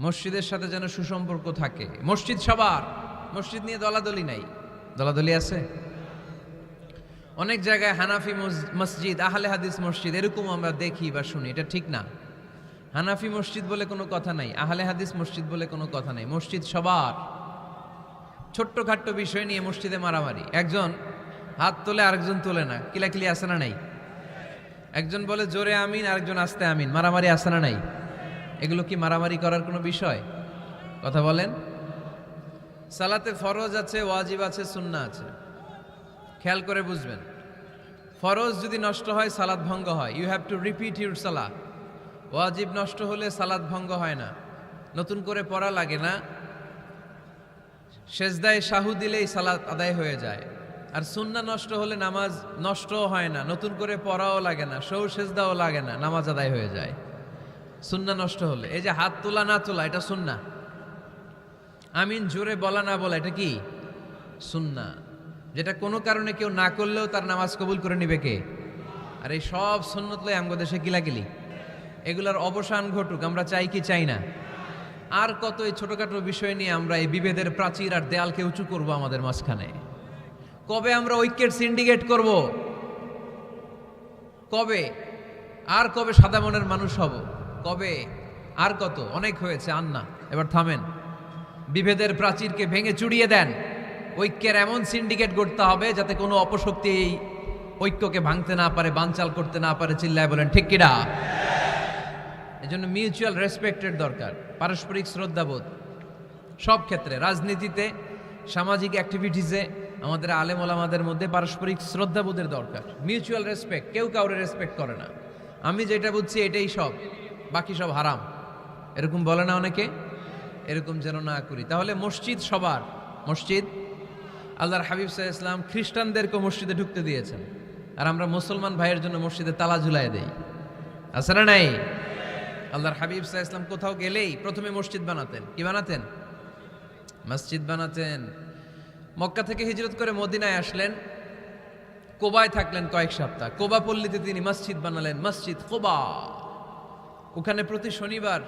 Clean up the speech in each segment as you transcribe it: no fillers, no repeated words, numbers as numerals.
মসজিদের সাথে যেন সুসম্পর্ক থাকে। মসজিদ সবার, মসজিদ নিয়ে দলাদলি নাই। দলাদলি আছে অনেক জায়গায়। হানাফি মসজিদ, আহলে হাদিস মসজিদ এরকম আমরা দেখি বা শুনি, এটা ঠিক না। হানাফি মসজিদ বলে কোনো কথা নাই, আহলে হাদিস মসজিদ বলে কোনো কথা নাই। মসজিদ সবার। ছোট্টখাট্ট বিষয় নিয়ে মসজিদে মারামারি, একজন হাত তোলে আরেকজন তোলে না, কিলাকিলি আছে না নাই? একজন বলে জোরে আমিন, আরেকজন আস্তে আমিন, মারামারি আছে না নাই? এগুলো কি মারামারি করার কোনো বিষয়? কথা বলেন। সালাতে ফরজ আছে, ওয়াজিব আছে, সুন্নাহ আছে। খেয়াল করে বুঝবেন, ফরজ যদি নষ্ট হয় সালাত ভঙ্গ হয়, you have to repeat your salat. ওয়াজিব নষ্ট হলে সালাত ভঙ্গ হয় না, নতুন করে পড়া লাগে না, সেজদায় সাহু দিলেই সালাত আদায় হয়ে যায়। আর সুন্নাহ নষ্ট হলে নামাজ নষ্টও হয় না, নতুন করে পড়াও লাগে না, সৌ সেজদাও লাগে না, নামাজ আদায় হয়ে যায় সুন্নাহ নষ্ট হলে। এই যে হাত তোলা না তোলা, এটা সুন্নাহ। আমিন জোরে বলা না বলা, এটা কি সুন্নাহ, যেটা কোনো কারণে কেউ না করলেও তার নামাজ কবুল করে নিবে কে? আর এই সব সুন্নত লয় আমগো দেশে কিলাকিলি। এগুলোর অবসান ঘটুক, আমরা চাই কি চাই না? আর কত এই ছোটখাটো বিষয় নিয়ে আমরা এই বিভেদের প্রাচীর আর দেয়ালকে উঁচু করব আমাদের মাঝখানে? কবে আমরা ঐক্যের সিন্ডিকেট করব? কবে? আর কবে সাদা মনের মানুষ হব? কবে? আর কত? অনেক হয়েছে, আন্না, এবার থামেন। বিভেদের প্রাচীরকে ভেঙে চুড়িয়ে দেন। ঐক্যের এমন সিন্ডিকেট গড়তে হবে যাতে কোনো অপশক্তি এই ঐক্যকে ভাঙতে না পারে, বানচাল করতে না পারে। চিল্লায় বলেন ঠিক কিনা? এজন্য মিউচুয়াল রেসপেক্টের দরকার, পারস্পরিক শ্রদ্ধাবোধ সব ক্ষেত্রে। রাজনীতিতে, সামাজিক অ্যাক্টিভিটিসে আমাদের আলেম ওলামাদের মধ্যে পারস্পরিক শ্রদ্ধাবোধের দরকার, মিউচুয়াল রেসপেক্ট। কেউ কাউরে রেসপেক্ট করে না, আমি যেটা বুঝছি এটাই সব, বাকি সব হারাম, এরকম বলে না অনেকে? এরকম যেন না করি। তাহলে মসজিদ সবার। মসজিদ, আল্লাহর হাবিব সাল্লাল্লাহু আলাইহি ওয়াসাল্লাম খ্রিস্টানদেরকে মসজিদে ঢুকতে দিয়েছেন, আর আমরা মুসলমান ভাইয়ের জন্য মসজিদে তালা ঝুলাই দেই, আছে না নাই? আল্লাহর হাবিব সাল্লাল্লাহু আলাইহি ওয়াসাল্লাম কোথাও গেলেই প্রথমে মসজিদ বানাতেন। কি বানাতেন? মসজিদ বানাতেন। মক্কা থেকে হিজরত করে মদিনায় আসলেন, কোবায় থাকলেন কয়েক সপ্তাহ। কোবা পল্লীতে তিনি মসজিদ বানালেন, মসজিদ কোবা। ওখানে প্রতি শনিবার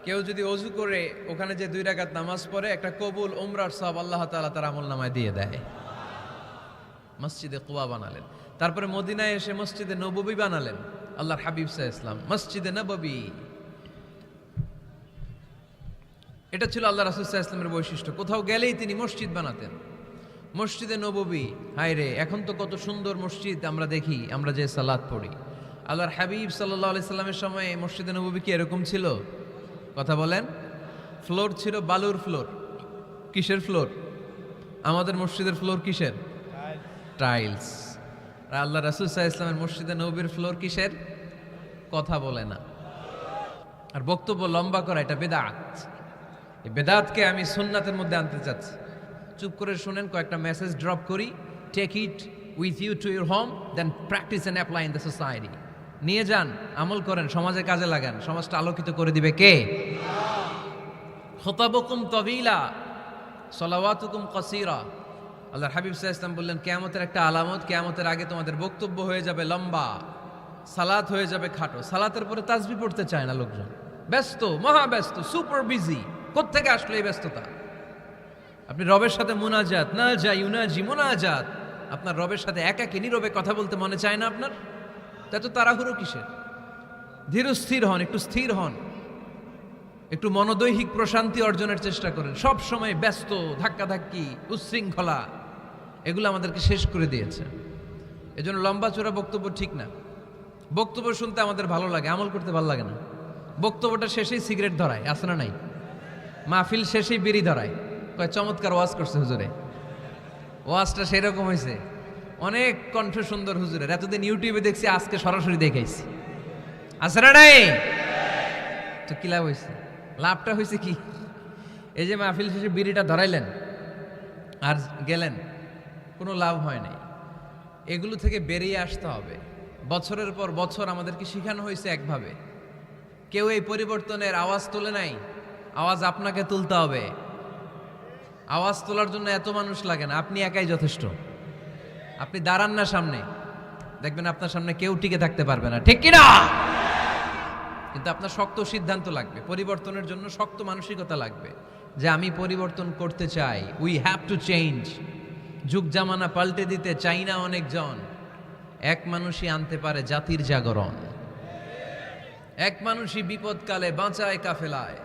কেউ যদি অজু করে ওখানে যে 2 রাকাত নামাজ পড়ে, একটা কবুল উমরার সওয়াব আল্লাহ তাআলা তার আমলনামায় দিয়ে দেয়। মসজিদে কোবা বানালেন। তারপরে মদিনায় এসে মসজিদে নববী বানালেন আল্লাহর হাবিব সাল্লাল্লাহু আলাইহি ওয়াসাল্লাম, মসজিদে নববী। এটা ছিল আল্লাহ রাসূল সাল্লাল্লাহু আলাইহি ওয়াসাল্লামের বৈশিষ্ট্য। কোথাও গেলেই তিনি মসজিদ বানাতেন। মসজিদে নববী, হায় রে, এখন তো কত সুন্দর মসজিদ আমরা দেখি, আমরা যে সালাত পড়ি। আল্লাহর হাবিব সাল্লাল্লাহু আলাইহি সাল্লামের সময় মসজিদে নববী কি এরকম ছিল? কথা বলেন। ফ্লোর ছিল বালুর ফ্লোর। কিসের ফ্লোর? আমাদের মসজিদের ফ্লোর কিসের? টাইলস। আর আল্লাহ রাসূল সাল্লাল্লাহু আলাইহি ওয়াসাল্লামের মসজিদে নববীর ফ্লোর কিসের? কথা বলে না। আর বক্তব্য লম্বা করা, এটা বেদাত। এই বেদাতকে আমি সুন্নাতের মধ্যে আনতে চাচ্ছি। চুপ করে শুনেন, কয়েকটা মেসেজ ড্রপ করি। Take it with you to your home, then practice and apply in the society. নিয়ে যান, আমল করেন, সমাজে কাজে লাগান। সমাজটা আলোকিত করে দিবে কে? খুতাবুকুম তাওয়িলা, সালাওয়াতুকুম কাসীরা। আল্লাহর হাবিব সাল্লাল্লাহু আলাইহি ওয়াসাল্লাম বললেন, কিয়ামতের একটা আলামত, কিয়ামতের আগে তোমাদের বক্তব্য হয়ে যাবে লম্বা, সালাত হয়ে যাবে খাটো। সালাতের পরে তাসবিহ পড়তে চায় না লোকজন, ব্যস্ত, মহাব্যস্ত, সুপার বিজি। কোত্থেকে আসলো এই ব্যস্ততা? আপনি রবের সাথে মুনাজাত, না যাই ইউনাজি মুনাজাত, আপনার রবের সাথে একাকী নীরবে কথা বলতে মনে চায় না আপনার? এত তাড়াহুড়ো কিসের? ধীর স্থির হন, একটু স্থির হন, একটু মনোদৈহিক প্রশান্তি অর্জনের চেষ্টা করেন। সব সময় ব্যস্ত, ধাক্কাধাক্কি, উচ্ছৃঙ্খলা, এগুলো আমাদেরকে শেষ করে দিয়েছে। এজন্য লম্বা চোরা বক্তব্য ঠিক না। বক্তব্য শুনতে আমাদের ভালো লাগে, আমল করতে ভালো লাগে না। বক্তব্যটা শেষেই সিগারেট ধরায়, আছে না নাই? মাহফিল শেষেই বিড়ি ধরায়, কয় চমৎকার ওয়াজ করছে হুজুরে। ওয়াজটা সেরকম হয়েছে, অনেক কণ্ঠ সুন্দর হুজুরের। এতদিন ইউটিউবে দেখছি, আজকে সরাসরি দেখাইছি, আছে না নাই? তো কি লাভ হয়েছে? লাভটা হয়েছে কি? এই যে মাহফিল শেষে বিড়িটা ধরাইলেন আর গেলেন, কোনো লাভ হয় নাই। এগুলো থেকে বেরিয়ে আসতে হবে। বছরের পর বছর আমাদেরকে শেখানো হয়েছে একভাবে, কেউ এই পরিবর্তনের আওয়াজ তোলে নাই। আওয়াজ আপনাকে তুলতে হবে। আওয়াজ তোলার জন্য এত মানুষ লাগে না, আপনি একাই যথেষ্ট। আপনি দাঁড়ান না সামনে, দেখবেন আপনার সামনে কেউ টিকে থাকতে পারবে না, ঠিক কিনা? কিন্তু আপনার শক্ত সিদ্ধান্ত লাগবে, পরিবর্তনের জন্য শক্ত মানসিকতা লাগবে যে আমি পরিবর্তন করতে চাই। We have to change. যুগ জামানা পাল্টে দিতে চাই না অনেকজন। এক মানুষই আনতে পারে জাতির জাগরণ। এক মানুষই বিপদকালে বাঁচায় কাফেলায়,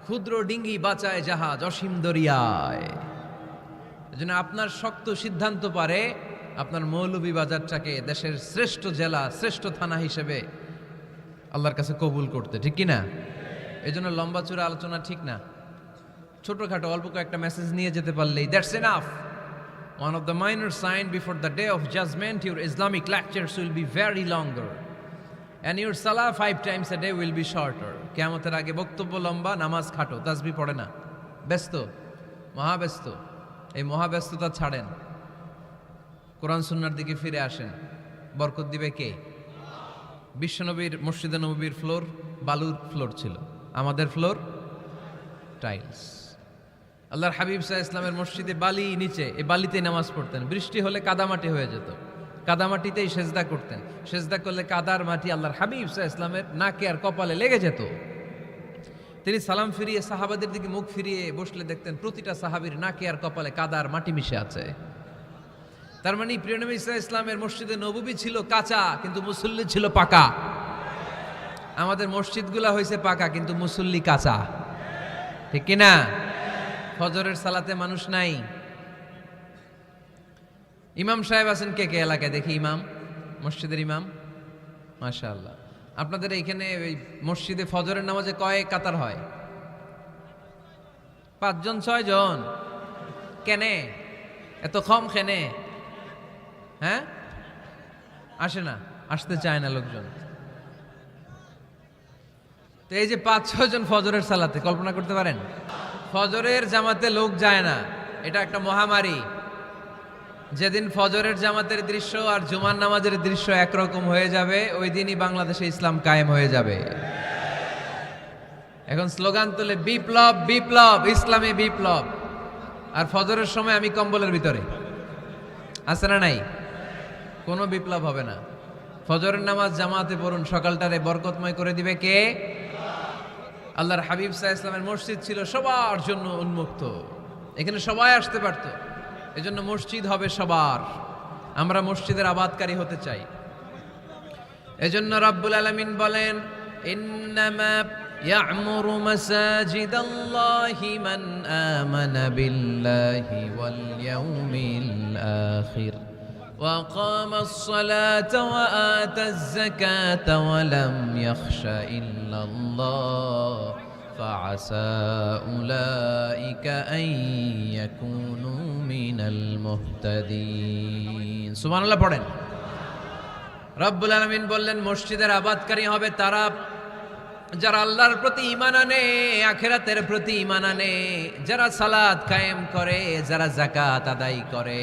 ক্ষুদ্র ডিঙ্গি বাঁচায় জাহাজ অসীম দরিয়ায়। এজন্য আপনার শক্ত সিদ্ধান্ত পারে আপনার মৌলভীবাজারটাকে দেশের শ্রেষ্ঠ জেলা, শ্রেষ্ঠ থানা হিসেবে আল্লাহর কাছে কবুল করতে, ঠিক কি না? এই জন্য লম্বা চূড়া আলোচনা ঠিক না। ছোটখাটো অল্প কয়েকটা মেসেজ নিয়ে যেতে পারলেই that's enough. One of the minor signs before the day of judgment, your Islamic lectures will be very longer and your salah 5 times a day will be shorter. কিয়ামতের আগে বক্তব্য লম্বা, নামাজ খাটো, তাসবিহ পড়ে না, ব্যস্ত, মহাব্যস্ত। এই মহাব্যস্ততা ছাড়েন, কোরআন সুন্নাহর দিকে ফিরে আসেন। বরকত দিবে কে? বিশ্বনবীর মসজিদে নববীর ফ্লোর বালুর ফ্লোর ছিল, আমাদের ফ্লোর টাইলস। আল্লাহর হাবিব সাল্লাল্লাহু আলাইহি ওয়াসাল্লামের মসজিদে বালি নিচে, এই বালিতেই নামাজ পড়তেন। বৃষ্টি হলে কাদামাটি হয়ে যেত, কাদামাটিতেই সেজদা করতেন। সেজদা করলে কাদার মাটি আল্লাহর হাবিব সাল্লাল্লাহু আলাইহি ওয়াসাল্লামের নাকে আর কপালে লেগে যেত। তিনি সালাম ফিরিয়ে সাহাবাদের দিকে মুখ ফিরিয়ে বসলে দেখতেন প্রতিটা সাহাবীর নাকে আর কপালে কাদার মাটি মিশে আছে। তার মানে প্রিয় নবী সাল্লাল্লাহু আলাইহি ওয়াসাল্লামের মসজিদে নববী ছিল কাঁচা, কিন্তু মুসল্লি ছিল পাকা। আমাদের মসজিদগুলা হয়েছে পাকা, কিন্তু মুসল্লি কাঁচা, ঠিক কিনা? ফজরের সালাতে মানুষ নাই। ইমাম সাহেব আছেন কে কে এলাকায়? দেখি ইমাম, মসজিদের ইমাম, মাশাআল্লাহ। আপনাদের এইখানে ওই মসজিদে ফজরের নামাজে কয় কাতার হয়? 5 জন 6 জন? কেনে এত কম? কেনে? হ্যাঁ, আসে না, আসতে চায় না লোকজন। তো এই যে 5-6 জন ফজরের সালাতে, কল্পনা করতে পারেন? ফজরের জামাতে লোক যায় না, এটা একটা মহামারী। যেদিন ফজরের জামাতের দৃশ্য আর জুমার নামাজের দৃশ্য একরকম হয়ে যাবে, ওই দিনই বাংলাদেশে ইসলাম কায়েম হয়ে যাবে। এখন স্লোগান তোলে বিপ্লব বিপ্লব, ইসলামী বিপ্লব। আর ফজরের সময় আমি কম্বলের ভিতরে, আছে না নাই? কোনো বিপ্লব হবে না। ফজরের নামাজ জামাতে পড়ুন, সকালটারে বরকতময় করে দিবে কে? আল্লাহর হাবিব সাল্লাল্লাহু আলাইহি ওয়াসাল্লামের মসজিদ ছিল সবার জন্য উন্মুক্ত, এখানে সবাই আসতে পারত। এজন্য মসজিদ হবে সবার। আমরা মসজিদের আবাদকারী হতে চাই। এজন্য রাব্বুল আলামিন বলেন, ইন্নামা ইয়া'মুরু মাসাজিদাল্লাহি মান আমানা বিল্লাহি ওয়াল ইয়াউমিল আখির ওয়া কামাস সালাতা ওয়া আতাজ যাকাতা ওয়া লাম ইয়াখশা ইল্লাল্লাহ فعسى أولئك أن يكونوا من المهتدين। সুবহান আল্লাহ পড়েন। রব্বুল আলামিন বললেন মসজিদের আবাদকারী হবে তারা যারা আল্লাহর প্রতি ঈমান আনে, আখিরাতের প্রতি ঈমান আনে, যারা সালাত কায়েম করে, যারা যাকাত আদায় করে,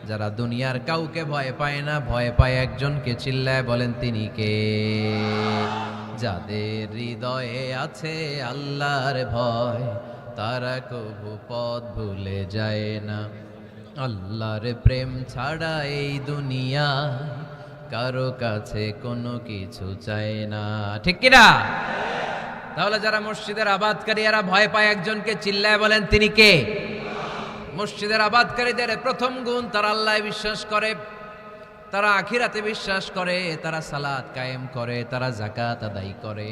যারা দুনিয়ার কাউকে ভয় পায় না, ভয় পায় একজনকে। চিল্লায় বলেন তিনি কে? যাদের হৃদয়ে আছে আল্লাহর ভয়, তারা কবু পথ ভুলে যায় না। আল্লাহর প্রেম ছাড়া এই দুনিয়া কারো কাছে কোনো কিছু চায় না, ঠিক কিনা? তাহলে যারা মসজিদের আবাদকারী এরা ভয় পায় একজনকে, চিল্লায় বলেন তিনি কে? মসজিদের আবাদকারীদের প্রথম গুণ, তারা আল্লাহ বিশ্বাস করে, তারা আখিরাতে বিশ্বাস করে, তারা সালাত কায়েম করে, তারা যাকাত আদায় করে,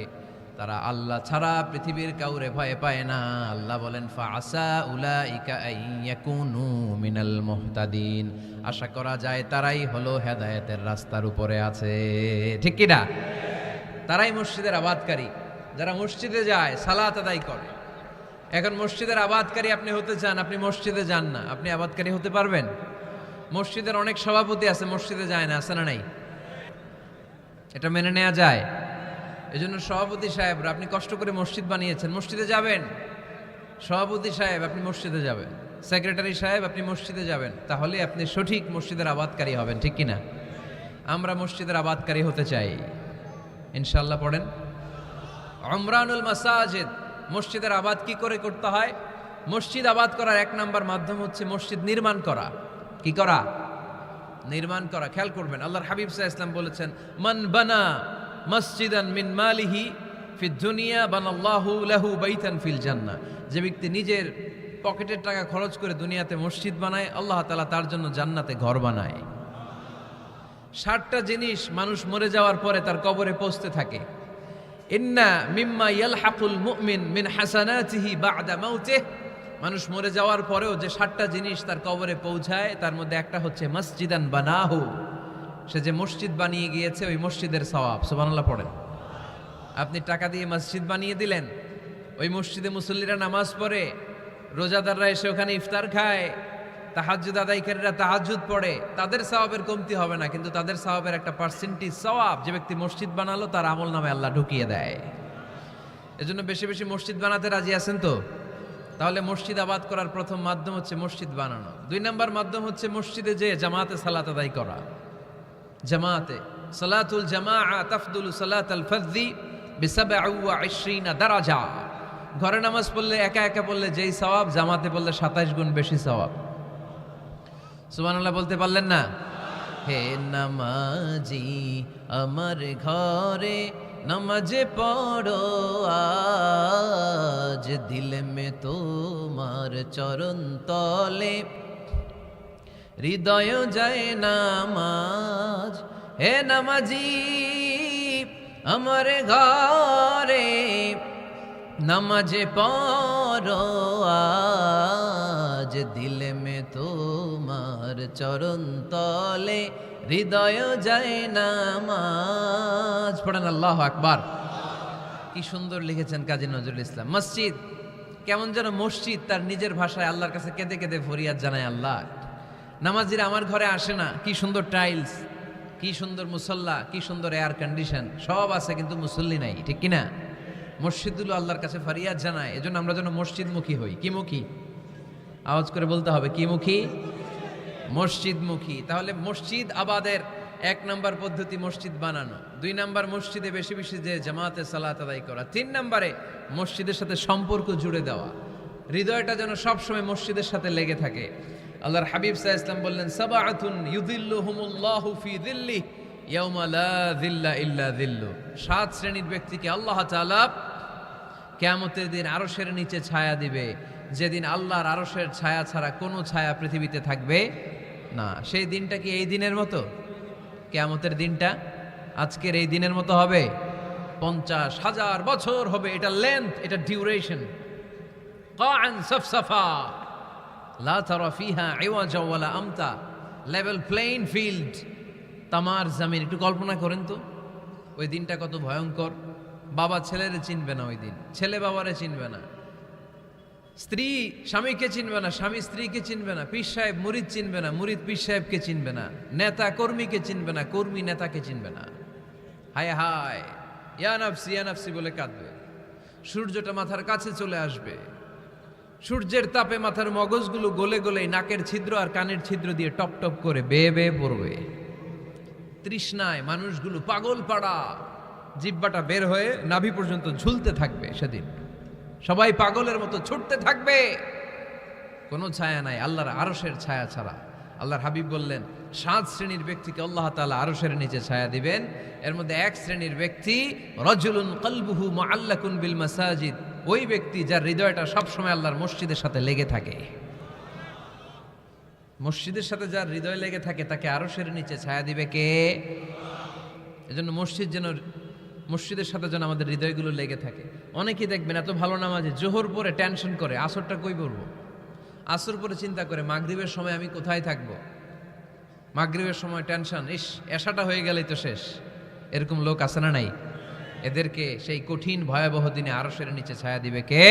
তারা আল্লাহ ছাড়া পৃথিবীর কাউরে ভয় পায় না। আল্লাহ বলেন ফাআসা উলাইকা আইয়াকুনু মিনাল মুহতাদিন। আশা করা যায় তারাই হলো হেদায়েতের রাস্তার উপরে আছে, ঠিক কি না? তারাই মসজিদের আবাদকারী, যারা মসজিদে যায়, সালাত আদায় করে। এখন মসজিদের আবাদকারী আপনি হতে চান, আপনি মসজিদে যান না, আপনি আবাদকারী হতে পারবেন? মসজিদের অনেক সভাপতি আছে মসজিদে যায় না, আছে না নাই? এটা মেনে নেওয়া যায়? এজন্য সভাপতি সাহেবরা, আপনি কষ্ট করে মসজিদ বানিয়েছেন, মসজিদে যাবেন। সভাপতি সাহেব আপনি মসজিদে যাবেন, সেক্রেটারি সাহেব আপনি মসজিদে যাবেন, তাহলে আপনি সঠিক মসজিদের আবাদকারী হবেন, ঠিক কিনা? আমরা মসজিদের আবাদকারী হতে চাই ইনশাআল্লাহ। পড়েন উমরানুল মাসাজিদ। মসজিদের আবাদ কি করে করতে হয়? মসজিদ আবাদ করার 1 নাম্বার মাধ্যম হচ্ছে মসজিদ নির্মাণ করা। কি করা? নির্মাণ করা। খেয়াল করবেন, আল্লাহর হাবিব সাল্লাল্লাহু আলাইহি ওয়াসাল্লাম বলেছেন, মান বানা মসজিদান মিন মালিহি ফিদ দুনিয়া বানাল্লাহু লাহু বাইতান ফিল জান্নাহ, যে ব্যক্তি নিজের পকেটের টাকা খরচ করে দুনিয়াতে মসজিদ বানায়, আল্লাহ তাআলা তার জন্য জান্নাতে ঘর বানায়। 60টা জিনিস মানুষ মরে যাওয়ার পরে তার কবরে পৌঁছতে থাকে। ইন্না মিম্মা ইয়ালহাকুল মুমিন মিন হাসানাতিহি বা'দা মাউতিহি, মানুষ মরে যাওয়ার পরেও যে 60টা জিনিস তার কবরে পৌঁছায় তার মধ্যে একটা হচ্ছে মসজিদান বানাহু, সে যে মসজিদ বানিয়ে গিয়েছে ওই মসজিদের সওয়াব। সুবহানাল্লাহ পড়েন। আপনি টাকা দিয়ে মসজিদ বানিয়ে দিলেন, ওই মসজিদে মুসল্লিরা নামাজ পড়ে, রোজাদাররা এসে ওখানে ইফতার খায়, তাহাজ্জুদ আদায়কারীরা তাহাজ্জুদ পড়ে, তাদের সওয়াবের কমতি হবে না, কিন্তু তাদের সওয়াবের একটা পার্সেন্টেজ সওয়াব যে ব্যক্তি মসজিদ বানালো তার আমল নামে আল্লাহ ঢুকিয়ে দেয়। এজন্য বেশি বেশি মসজিদ বানাতে রাজি আছেন তো? তাহলে মসজিদ আবাদ করার প্রথম মাধ্যম হচ্ছে মসজিদ বানানো। 2 নম্বর মাধ্যম হচ্ছে মসজিদে যে জামাতে সালাত আদায় করা। জামাতে সালাতুল জামাআ তাফদুলু সালাতাল ফাযযি বি27 দারাজা। ঘরে নামাজ পড়লে একা একা পড়লে যেই সওয়াব, জামাতে পড়লে 27 গুণ বেশি সওয়াব। সুবহানাল্লাহ বলতে পারলেন না? হে নামাজি আমার ঘরে নামাজে পড়ো আজ, দিলে মে তোমার চরণ তলে হৃদয় যায় নামাজ। হে নামাজি আমার ঘরে নামাজে পড়ো আজ, দিলে মে তোমার চরণ তলে হৃদয় যায় নামাজ। পড়েন আল্লাহু আকবার। কি সুন্দর লিখেছেন কাজী নজরুল ইসলাম। মসজিদ কেমন যেন মসজিদ তার নিজের ভাষায় আল্লাহর কাছে কেঁদে কেঁদে ফরিয়াদ জানায়, আল্লাহ নামাজিরা আমার ঘরে আসে না, কি সুন্দর টাইলস, কি সুন্দর মুসল্লা, কি সুন্দর এয়ার কন্ডিশন, সব আছে কিন্তু মুসল্লি নাই, ঠিক কিনা? মসজিদগুলো আল্লাহর কাছে ফরিয়াদ জানায়। এজন্য আমরা যেন মসজিদমুখী হই। কি মুখী? আওয়াজ করে বলতে হবে, কি মুখী? মসজিদমুখী। তাহলে মসজিদ আবাদের 1 নম্বর পদ্ধতি মসজিদ বানানো। 2 নম্বর মসজিদে বেশি বেশি যে জামাতে সালাত আদায় করা। 3 নম্বরে মসজিদের সাথে সম্পর্ক জুড়ে দেওয়া, হৃদয়টা যেন সবসময় মসজিদের সাথে লেগে থাকে। আল্লাহর হাবিব সাল্লাল্লাহু আলাইহি ওয়াসাল্লাম বললেন, সাবআতুন ইউযিল্লুহুমুল্লাহু ফি যিল্লিহি ইয়াওমা লা যিল্লা ইল্লা যিল্লু। 7 শ্রেণীর ব্যক্তিকে আল্লাহ তাআলা কিয়ামতের দিন আরশের নিচে ছায়া দিবে, যেদিন আল্লাহর আরশের ছায়া ছাড়া কোনো ছায়া পৃথিবীতে থাকবে না। সেই দিনটা কি এই দিনের মতো? কিয়ামতের দিনটা আজকের এই দিনের মতো হবে? 50,000 বছর হবে। এটা লেন্থ, এটা ডিউরেশন। কাআন সাফসাফা লা তারা ফিহা ইওয়াজা ওয়ালা আমতা, লেভেল প্লেইন ফিল্ড, তামার জমিন। একটু কল্পনা করেন তো ওই দিনটা কত ভয়ঙ্কর। বাবা ছেলেরে চিনবে না ওই দিন, ছেলে বাবারে চিনবে না, স্ত্রী স্বামীকে চিনবে না, স্বামী স্ত্রীকে চিনবে না, পীর সাহেব মুরিদ চিনবে না, মুরিদ পীর সাহেবকে চিনবে না, নেতা কর্মীকে চিনবে না, কর্মী নেতাকে চিনবে না। হায় হায়, ইয়া নাফসি বলে কাঁদবে। সূর্যটা মাথার কাছে চলে আসবে, সূর্যের তাপে মাথার মগজগুলো গলে গলে নাকের ছিদ্র আর কানের ছিদ্র দিয়ে টপ টপ করে বেয়ে বেয়ে পড়বে। তৃষ্ণায় মানুষগুলো পাগল পাড়া, জিহ্বাটা বের হয়ে নাভি পর্যন্ত ঝুলতে থাকবে। সেদিন সবাই পাগলের মতো ছুটতে থাকবে, কোনো ছায়া নাই আল্লাহর আরশের ছায়া ছাড়া। আল্লাহর হাবিব বললেন 7 শ্রেণীর ব্যক্তিকে আল্লাহ তাআলা আরশের নিচে ছায়া দিবেন। এর মধ্যে 1 শ্রেণীর ব্যক্তি রাজুলুন কলবুহু মুআল্লাকুন বিল মাসাজিদ, ওই ব্যক্তি যার হৃদয়টা সবসময় আল্লাহর মসজিদের সাথে লেগে থাকে। মসজিদের সাথে যার হৃদয় লেগে থাকে তাকে আরশের নিচে ছায়া দিবে কে? এজন্য মসজিদের সাথে যেন আমাদের হৃদয়গুলো লেগে থাকে। অনেকেই দেখবেন এত ভালো নামাজে জোহর পরে টেনশন করে আসরটা কই পড়বো, আসর পরে চিন্তা করে মাগরিবের সময় আমি কোথায় থাকবো, মাগরিবের সময় টেনশন, ইস এশাটা হয়ে গেলেই তো শেষ। এরকম লোক আছে না নাই? এদেরকে সেই কঠিন ভয়াবহ দিনে আরশের নিচে ছায়া দিবে কে?